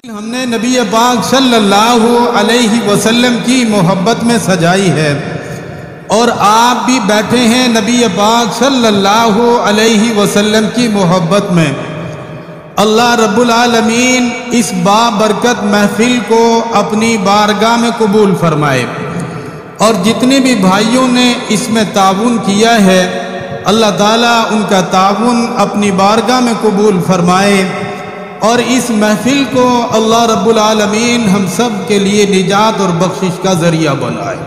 ہم نے نبی پاک صلی اللہ علیہ وسلم کی محبت میں سجائی ہے، اور آپ بھی بیٹھے ہیں نبی پاک صلی اللہ علیہ وسلم کی محبت میں۔ اللہ رب العالمین اس بابرکت محفل کو اپنی بارگاہ میں قبول فرمائے، اور جتنے بھی بھائیوں نے اس میں تعاون کیا ہے اللہ تعالیٰ ان کا تعاون اپنی بارگاہ میں قبول فرمائے، اور اس محفل کو اللہ رب العالمین ہم سب کے لیے نجات اور بخشش کا ذریعہ بنائے۔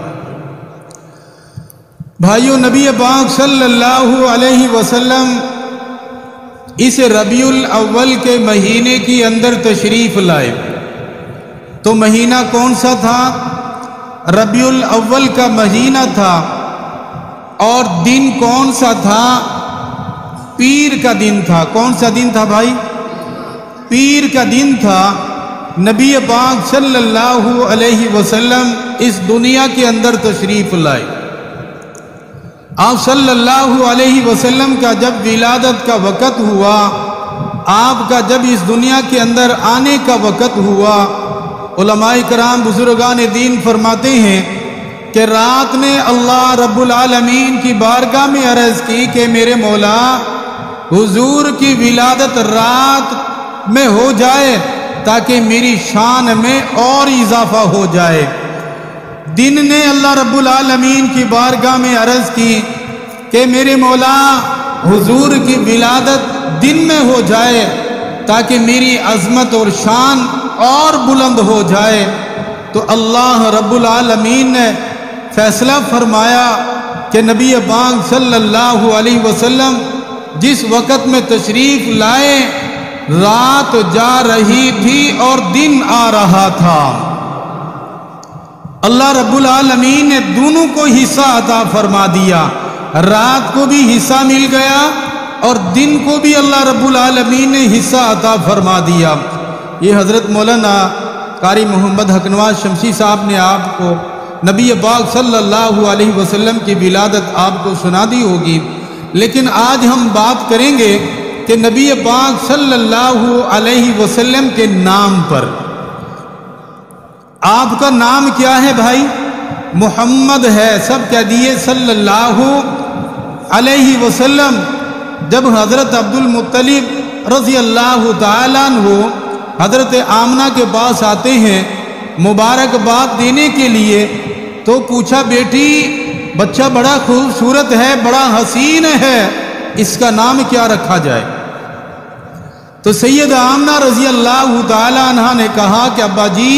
بھائیو، نبی پاک صلی اللہ علیہ وسلم اس ربیع الاول کے مہینے کی اندر تشریف لائے، تو مہینہ کون سا تھا؟ ربیع الاول کا مہینہ تھا، اور دن کون سا تھا؟ پیر کا دن تھا۔ کون سا دن تھا بھائی؟ پیر کا دن تھا۔ نبی پاک صلی اللہ علیہ وسلم اس دنیا کے اندر تشریف لائے۔ آپ صلی اللہ علیہ وسلم کا جب ولادت کا وقت ہوا، آپ کا جب اس دنیا کے اندر آنے کا وقت ہوا، علماء کرام بزرگان دین فرماتے ہیں کہ رات نے اللہ رب العالمین کی بارگاہ میں عرض کی کہ میرے مولا، حضور کی ولادت رات میں ہو جائے تاکہ میری شان میں اور اضافہ ہو جائے۔ دن نے اللہ رب العالمین کی بارگاہ میں عرض کی کہ میرے مولا، حضور کی ولادت دن میں ہو جائے تاکہ میری عظمت اور شان اور بلند ہو جائے۔ تو اللہ رب العالمین نے فیصلہ فرمایا کہ نبی پاک صلی اللہ علیہ وسلم جس وقت میں تشریف لائے، رات جا رہی تھی اور دن آ رہا تھا۔ اللہ رب العالمین نے دونوں کو حصہ عطا فرما دیا، رات کو بھی حصہ مل گیا اور دن کو بھی اللہ رب العالمین نے حصہ عطا فرما دیا۔ یہ حضرت مولانا قاری محمد حق نواز شمسی صاحب نے آپ کو نبی پاک صلی اللہ علیہ وسلم کی ولادت آپ کو سنا دی ہوگی، لیکن آج ہم بات کریں گے کہ نبی پاک صلی اللہ علیہ وسلم کے نام پر۔ آپ کا نام کیا ہے بھائی؟ محمد ہے۔ سب کہہ دیے صلی اللہ علیہ وسلم۔ جب حضرت عبد المطلب رضی اللہ تعالیٰ عنہ حضرت آمنہ کے پاس آتے ہیں مبارکباد دینے کے لیے، تو پوچھا، بیٹی بچہ بڑا خوبصورت ہے، بڑا حسین ہے، اس کا نام کیا رکھا جائے؟ تو سید آمنہ رضی اللہ تعالیٰ عنہ نے کہا کہ ابا جی،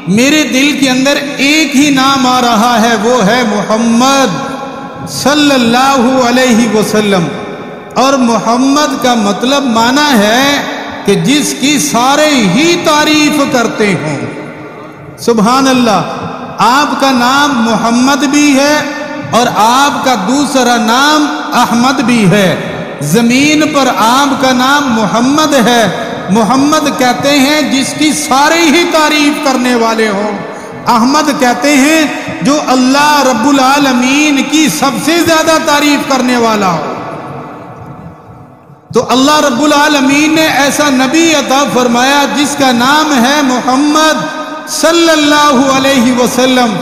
میرے دل کے اندر ایک ہی نام آ رہا ہے، وہ ہے محمد صلی اللہ علیہ وسلم۔ اور محمد کا مطلب معنی ہے کہ جس کی سارے ہی تعریف کرتے ہوں۔ سبحان اللہ۔ آپ کا نام محمد بھی ہے اور آپ کا دوسرا نام احمد بھی ہے۔ زمین پر آپ کا نام محمد ہے۔ محمد کہتے ہیں جس کی سارے ہی تعریف کرنے والے ہوں۔ احمد کہتے ہیں جو اللہ رب العالمین کی سب سے زیادہ تعریف کرنے والا ہو۔ تو اللہ رب العالمین نے ایسا نبی عطا فرمایا جس کا نام ہے محمد صلی اللہ علیہ وسلم۔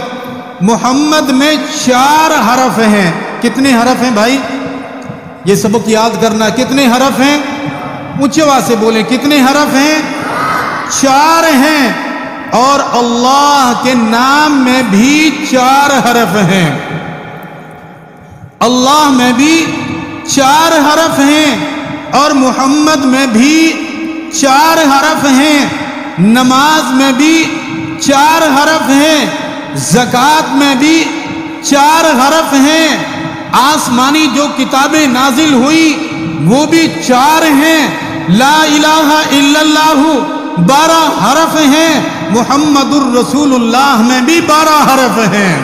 محمد میں 4 حرف ہیں۔ کتنے حرف ہیں بھائی؟ یہ سبق یاد کرنا۔ کتنے حرف ہیں؟ اونچے آواز سے بولیں، کتنے حرف ہیں؟ 4 ہیں۔ اور اللہ کے نام میں بھی 4 حرف ہیں۔ اللہ میں بھی 4 حرف ہیں، اور محمد میں بھی 4 حرف ہیں۔ نماز میں بھی 4 حرف ہیں۔ زکوٰۃ میں بھی 4 حرف ہیں۔ آسمانی جو کتابیں نازل ہوئی وہ بھی 4 ہیں۔ لا الہ الا اللہ 12 حرف ہیں۔ محمد الرسول اللہ میں بھی 12 حرف ہیں۔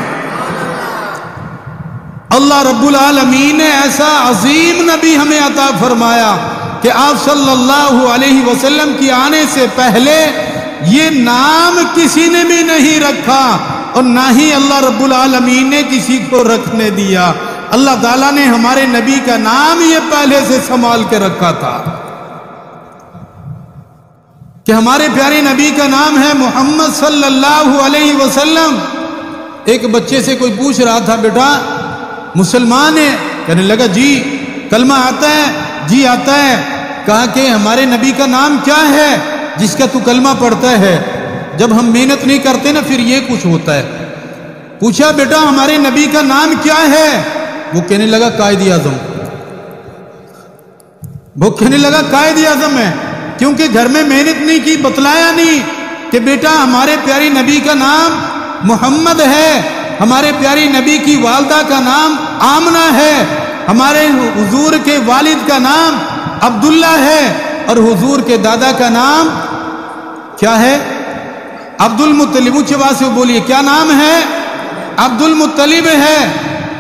اللہ رب العالمین نے ایسا عظیم نبی ہمیں عطا فرمایا کہ آپ صلی اللہ علیہ وسلم کی آنے سے پہلے یہ نام کسی نے بھی نہیں رکھا، اور نہ ہی اللہ رب العالمین نے کسی کو رکھنے دیا۔ اللہ تعالیٰ نے ہمارے نبی کا نام یہ پہلے سے سنبھال کے رکھا تھا۔ کہ ہمارے پیارے نبی کا نام ہے محمد صلی اللہ علیہ وسلم۔ ایک بچے سے کوئی پوچھ رہا تھا بیٹا مسلمان ہے؟ کہنے لگا جی۔ کلمہ آتا ہے؟ جی آتا ہے۔ کہا کہ ہمارے نبی کا نام کیا ہے جس کا تو کلمہ پڑھتا ہے؟ جب ہم محنت نہیں کرتے نا پھر یہ کچھ ہوتا ہے۔ پوچھا بیٹا ہمارے نبی کا نام کیا ہے؟ وہ کہنے لگا قائد اعظم۔ وہ کہنے لگا قائد اعظم ہے، کیونکہ گھر میں محنت نہیں کی، بتلایا نہیں کہ بیٹا ہمارے پیارے نبی کا نام محمد ہے، ہمارے پیارے نبی کی والدہ کا نام آمنہ ہے، ہمارے حضور کے والد کا نام عبداللہ ہے، اور حضور کے دادا کا نام کیا ہے؟ عبد المطلب۔ اونچی آواز سے بولیے کیا نام ہے؟ عبد المطلب ہے۔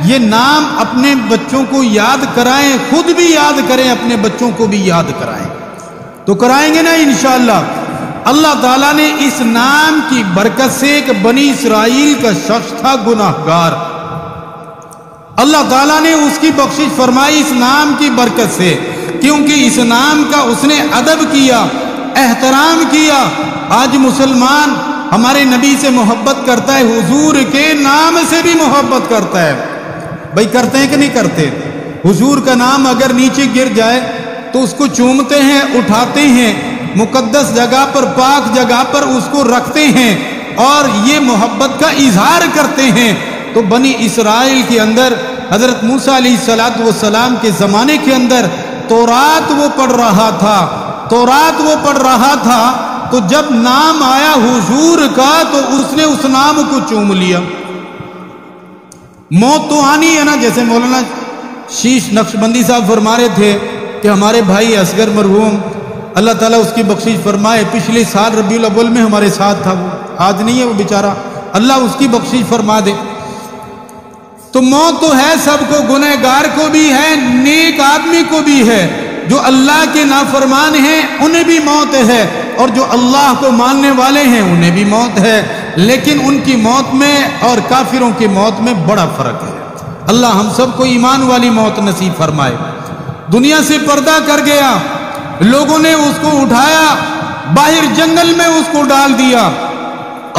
یہ نام اپنے بچوں کو یاد کرائیں، خود بھی یاد کریں، اپنے بچوں کو بھی یاد کرائیں۔ تو کرائیں گے نا انشاءاللہ۔ اللہ تعالیٰ نے اس نام کی برکت سے، ایک بنی اسرائیل کا شخص تھا گناہگار، اللہ تعالیٰ نے اس کی بخشش فرمائی اس نام کی برکت سے، کیونکہ اس نام کا اس نے ادب کیا، احترام کیا۔ آج مسلمان ہمارے نبی سے محبت کرتا ہے، حضور کے نام سے بھی محبت کرتا ہے۔ بھائی کرتے ہیں کہ نہیں کرتے؟ حضور کا نام اگر نیچے گر جائے تو اس کو چومتے ہیں، اٹھاتے ہیں، مقدس جگہ پر، پاک جگہ پر اس کو رکھتے ہیں اور یہ محبت کا اظہار کرتے ہیں۔ تو بنی اسرائیل کے اندر حضرت موسیٰ علیہ السلام کے زمانے کے اندر تورات وہ پڑھ رہا تھا، تورات وہ پڑھ رہا تھا، تو جب نام آیا حضور کا تو اس نے اس نام کو چوم لیا۔ موت تو آنی ہے نا، جیسے مولانا شیش نقشبندی صاحب فرما رہے تھے کہ ہمارے بھائی اصغر مرحوم اللہ تعالیٰ اس کی بخشش فرمائے، پچھلے سال ربیع الاول میں ہمارے ساتھ تھا، وہ آج نہیں ہے وہ بیچارہ، اللہ اس کی بخشش فرما دے۔ تو موت تو ہے سب کو، گنہگار کو بھی ہے، نیک آدمی کو بھی ہے، جو اللہ کے نافرمان ہیں انہیں بھی موت ہے، اور جو اللہ کو ماننے والے ہیں انہیں بھی موت ہے، لیکن ان کی موت میں اور کافروں کی موت میں بڑا فرق ہے۔ اللہ ہم سب کو ایمان والی موت نصیب فرمائے۔ دنیا سے پردہ کر گیا، لوگوں نے اس کو اٹھایا، باہر جنگل میں اس کو ڈال دیا۔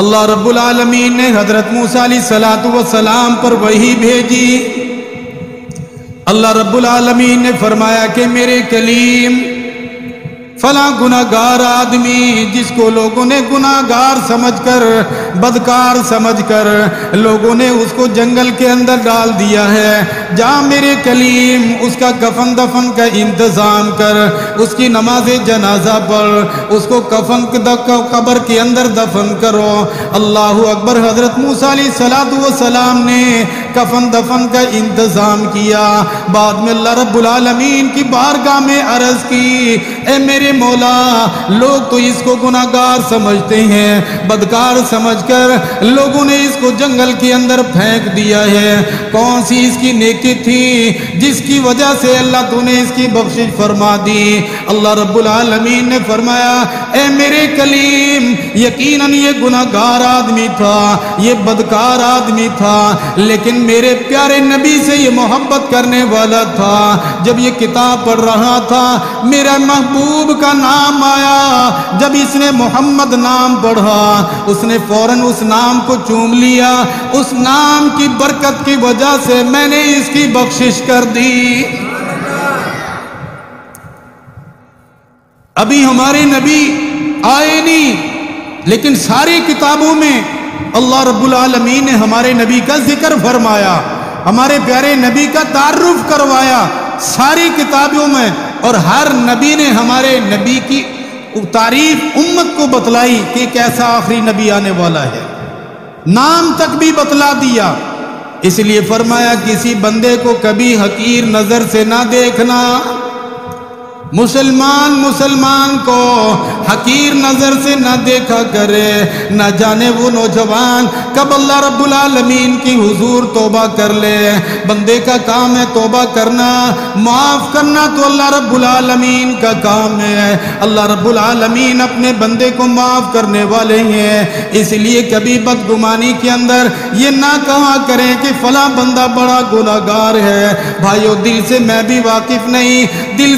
اللہ رب العالمین نے حضرت موسیٰ علیہ السلام پر وحی بھیجی۔ اللہ رب العالمین نے فرمایا کہ میرے کلیم فلاں گناہگار آدمی جس کو لوگوں نے گناہگار سمجھ کر، بدکار سمجھ کر لوگوں نے اس کو جنگل کے اندر ڈال دیا ہے، جا میرے کلیم اس کا کفن دفن کا انتظام کر، اس کی نماز جنازہ پڑھ، اس کو کفن قبر کے اندر دفن کرو۔ اللہ اکبر۔ حضرت موسیٰ علیہ السلام نے کفن دفن کا انتظام کیا۔ بعد میں اللہ رب العالمین کی بارگاہ میں عرض کی، اے میرے مولا، لوگ تو اس کو گناہگار سمجھتے ہیں، بدکار سمجھ کر لوگوں نے اس کو جنگل کے اندر پھینک دیا ہے، کون سی اس کی نیکی تھی جس کی وجہ سے اللہ تو نے اس کی بخشش فرما دی؟ اللہ رب العالمین نے فرمایا، اے میرے کلیم یقیناً یہ گناہگار آدمی تھا، یہ بدکار آدمی تھا، لیکن میرے پیارے نبی سے یہ محبت کرنے والا تھا۔ جب یہ کتاب پڑھ رہا تھا میرا محبوب کا نام آیا، جب اس نے محمد نام پڑھا اس نے فوراً اس نام کو چوم لیا، اس نام کی برکت کی وجہ سے میں نے اس کی بخشش کر دی۔ ابھی ہمارے نبی آئے نہیں، لیکن ساری کتابوں میں اللہ رب العالمین نے ہمارے نبی کا ذکر فرمایا، ہمارے پیارے نبی کا تعارف کروایا ساری کتابوں میں، اور ہر نبی نے ہمارے نبی کی تعریف امت کو بتلائی کہ ایک ایسا آخری نبی آنے والا ہے، نام تک بھی بتلا دیا۔ اس لیے فرمایا کسی بندے کو کبھی حقیر نظر سے نہ دیکھنا، مسلمان کو حقیر نظر سے نہ دیکھا کرے، نہ جانے وہ نوجوان کب اللہ رب العالمین کی حضور توبہ کر لے۔ بندے کا کام ہے توبہ کرنا، معاف کرنا تو اللہ رب العالمین کا کام ہے۔ اللہ رب العالمین اپنے بندے کو معاف کرنے والے ہیں، اس لیے کبھی بدگمانی کے اندر یہ نہ کہا کریں کہ فلاں بندہ بڑا گناہگار ہے۔ بھائیو، دل سے میں بھی واقف نہیں، دل